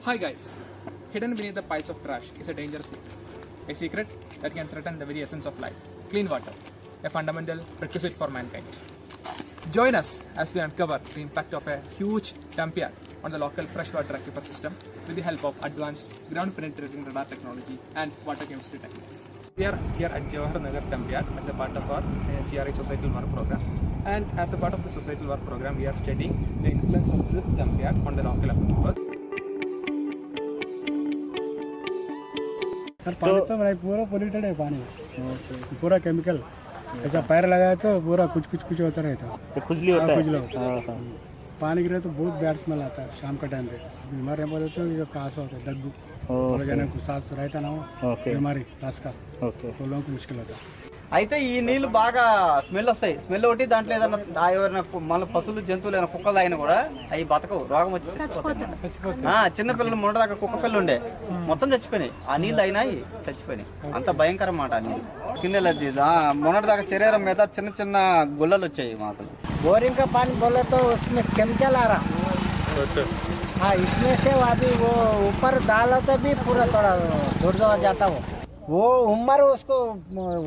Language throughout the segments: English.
Hi guys, hidden beneath the piles of trash is a dangerous secret. A secret that can threaten the very essence of life, clean water, a fundamental requisite for mankind. Join us as we uncover the impact of a huge dump yard on the local freshwater aquifer system with the help of advanced ground penetrating radar technology and water chemistry techniques. We are here at GPR dump yard as a part of our GRI societal work program. And as a part of the societal work program, we are studying the influence of this dump yard on the local aquifers. Sir पानी तो भाई पूरा polluted है पानी पूरा chemical ऐसा पैर लगाया तो पूरा कुछ होता रहता है खुजली होता है खुजली होता है पानी गिरे तो बहुत बैड स्मेल आता है शाम का टाइम पे बीमार है तो ये कास होता है दग्गू और जाने को सांस रहता ना हो बीमारी सांस का तो लोगों को मुश्किल होता है అయితే ఈ నీళ్లు బాగా స్మెల్ వస్తాయి స్మెల్ ఒకటి దాంట్లో ఏదైనా ఎవరైనా మన పశువులు జంతువులు ఏమైనా కుక్కలు తాగినా కూడా అవి బతకవు రోగం వచ్చి చిన్న పిల్లలు మొన్నదాకా కుక్క పిల్లలు ఉండే మొత్తం చచ్చిపోయినాయి ఆ నీళ్ళు అయినాయి చచ్చిపోయినాయి అంత భయంకరం మాట ఆ నీళ్ళు స్కిన్ ఎలర్జీ మొన్నటిదాకా శరీరం మీద చిన్న చిన్న గుల్లలు వచ్చాయి మాకు बोरिंग का पानी बोले तो उसमें केमिकल आ रहा हाँ इसमें से अभी वो ऊपर डालो तो भी पूरा थोड़ा दूर जाता वो उम्र उसको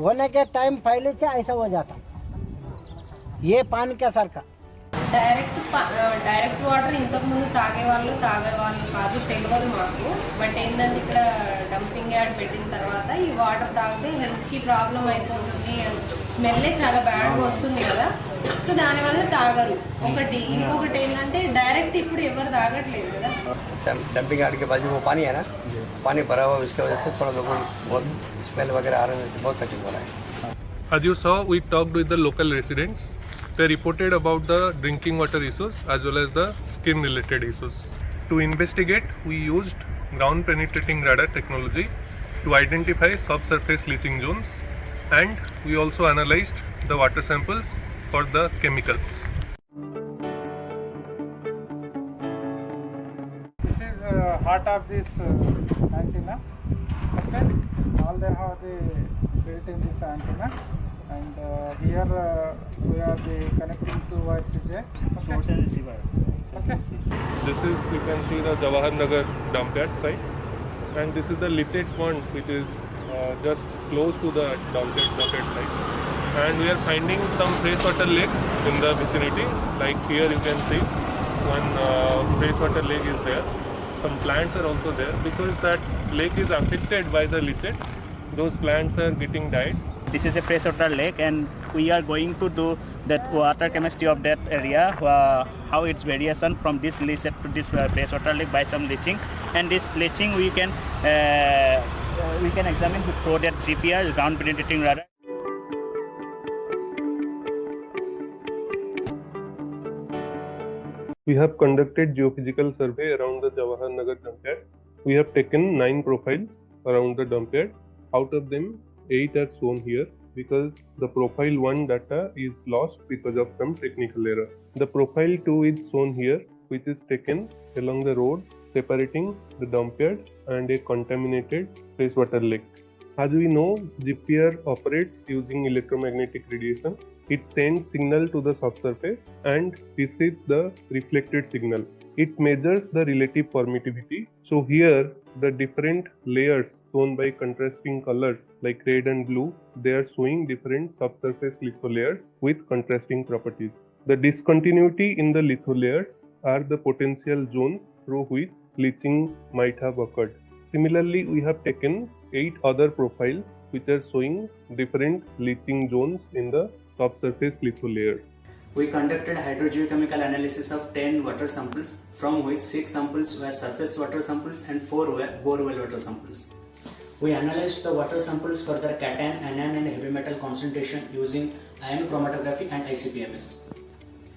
होने के टाइम पहले से ऐसा हो जाता ये पानी का सर का డైరెక్ట్ వాటర్ ఇంతకుముందు తాగేవాళ్ళు కాదు తెలియదు మాకు బట్ ఏంటంటే ఇక్కడ డంపింగ్ యార్డ్ పెట్టిన తర్వాత ఈ వాటర్ తాగితే హెల్త్కి ప్రాబ్లం అయిపోతుంది స్మెల్లే చాలా బ్యాడ్గా వస్తుంది కదా సో దానివల్ల తాగరు ఒకటి ఇంకొకటి ఏంటంటే డైరెక్ట్ ఇప్పుడు ఎవరు తాగట్లేదు కదా डंपिंग यार्ड के बाजू वो पानी है ना पानी भरा हुआ उसकी वजह से थोड़ा लोगों को बहुत स्मेल वगैरह आ रहे हैं बहुत तकलीफ हो रहा है As you saw, we talked with the local residents. They reported about the drinking water issues as well as the skin related issues. To investigate, we used ground penetrating radar technology to identify subsurface leaching zones, and we also analyzed the water samples for the chemicals. This is heart of this antenna. Okay, all they have the built in this antenna, and here we are the connecting two wires is there. Okay. This is, you can see the Jawahar Nagar dump yard site, and this is the leachate pond which is just close to the dump yard site. And we are finding some freshwater lake in the vicinity. Like here you can see one freshwater lake is there. Some plants are also there because that lake is affected by the leachate. Those plants are getting died. This is a freshwater lake and we are going to do that water chemistry of that area, how its variation from this leachate to this freshwater lake by some leaching, and this leaching we can examine through that GPR, ground penetrating radar. We have conducted geophysical survey around the Jawahar Nagar dump yard. We have taken 9 profiles around the dump yard. Out of them, 8 are shown here because the profile 1 data is lost because of some technical error. The profile 2 is shown here, which is taken along the road separating the dump yard and a contaminated freshwater lake. As we know, GPR operates using electromagnetic radiation. It sends signal to the subsurface and receives the reflected signal. It measures the relative permittivity. So here, the different layers shown by contrasting colors like red and blue, they are showing different subsurface litholayers with contrasting properties. The discontinuity in the litholayers are the potential zones through which leaching might have occurred. Similarly, we have taken 8 other profiles which are showing different leaching zones in the subsurface litholayers. We conducted hydrogeochemical analysis of 10 water samples, from which 6 samples were surface water samples and 4 were borewell water samples. We analyzed the water samples for their cation, anion and heavy metal concentration using ion chromatography and ICP-MS.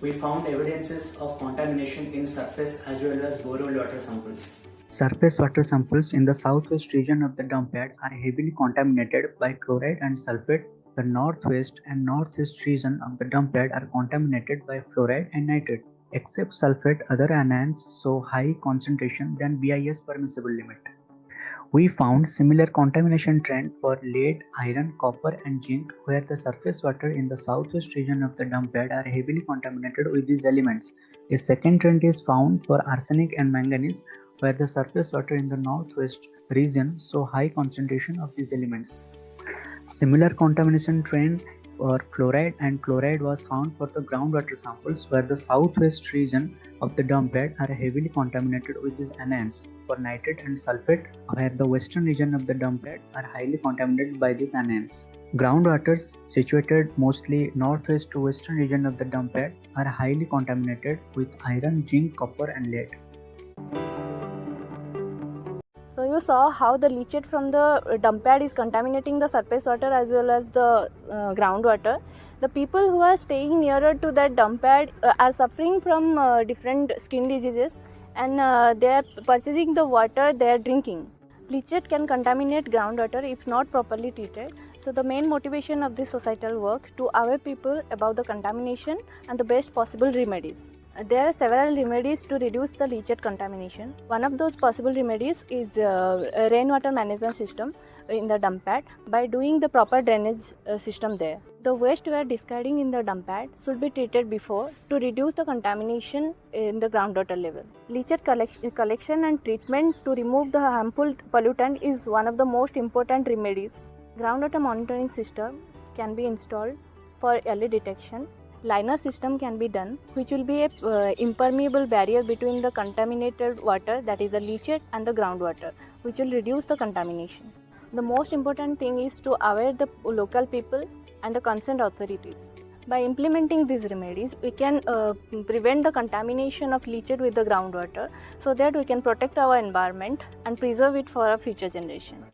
We found evidences of contamination in surface as well as borewell water samples. Surface water samples in the southwest region of the dump yard are heavily contaminated by chloride and sulfate. The northwest and northeast region of the dump yard are contaminated by fluoride and nitrate. Except sulfate, other anions show high concentration than BIS permissible limit. We found similar contamination trend for lead, iron, copper and zinc, where the surface water in the southwest region of the dump yard are heavily contaminated with these elements. A second trend is found for arsenic and manganese, where the surface water in the northwest region saw high concentration of these elements. Similar contamination trend for fluoride and chloride was found for the groundwater samples, where the southwest region of the dump bed are heavily contaminated with these anions for nitrate and sulfate, where the western region of the dump bed are highly contaminated by these anions. Groundwaters situated mostly northwest to western region of the dump bed are highly contaminated with iron, zinc, copper and lead. So you saw how the leachate from the dump pad is contaminating the surface water as well as the groundwater. The people who are staying nearer to that dump pad are suffering from different skin diseases, and they are purchasing the water they are drinking. Leachate can contaminate groundwater if not properly treated. So the main motivation of this societal work to aware people about the contamination and the best possible remedies. There are several remedies to reduce the leachate contamination. One of those possible remedies is a rainwater management system in the dump pad by doing the proper drainage system there. The waste we are discarding in the dump pad should be treated before to reduce the contamination in the groundwater level. Leachate collection and treatment to remove the harmful pollutant is one of the most important remedies. Groundwater monitoring system can be installed for early detection. Liner system can be done, which will be a impermeable barrier between the contaminated water, that is the leachate, and the groundwater, which will reduce the contamination. The most important thing is to aware the local people and the concerned authorities. By implementing these remedies, we can prevent the contamination of leachate with the groundwater, so that we can protect our environment and preserve it for our future generation.